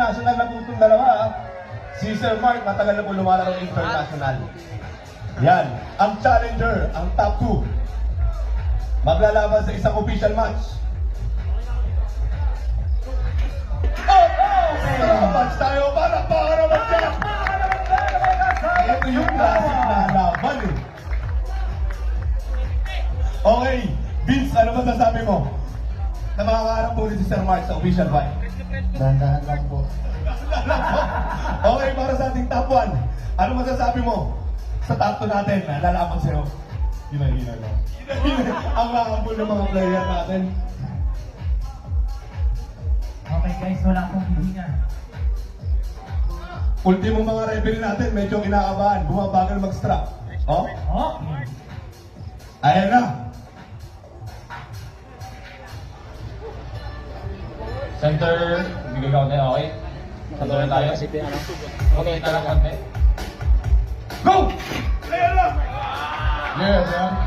international na po itong dalawa. Si Sir Mark, matagal na po lumalaro international. Yan, ang challenger, ang top 2. Maglalaban sa isang official match. Sarap match tayo para magka! Ito yung classic na laban eh. Okay, Vince, ano masasabi mo? Na makakaharap po rin si Sir Mark sa official fight. Dahan-dahan lang po. Okay, para sa ating top 1, ano masasabi mo sa top 2 natin na lalaban sa'yo? Hina-hina lang. Ang makakapul ng mga player natin. Okay guys, wala akong hihinga. Ultimo mga rebel natin, medyo kinakabahan, bumabagal mag-strap. Oh? Oh! Ayan na. Center, bigay ka konti, okay? Center na tayo. Okay, tara konti. Go! Ayan na! Yes, yan.